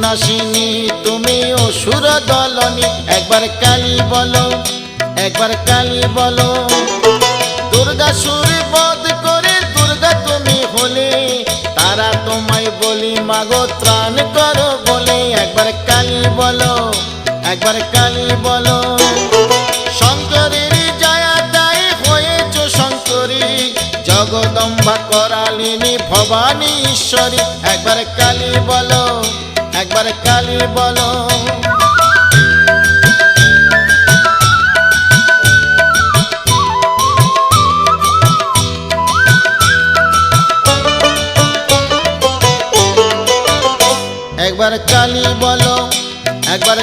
নাশিনী তুমি অসুর দলনী, একবার কালী বলো, একবার কালী বলো। দুর্গাসুর বধ করে দুর্গা তুমি হলে, তারা তোমায় বলি মাগো ত্রাণ করো বলে, একবার কালী বলো, একবার কালী বলো। শঙ্করের জয়াদায় হয়েছ শঙ্করী, জগদম্বা করালিনী ভবানী ঈশ্বরী, একবার কালী বলো, একবার কালী বলো। একবার কালী বলো, একবার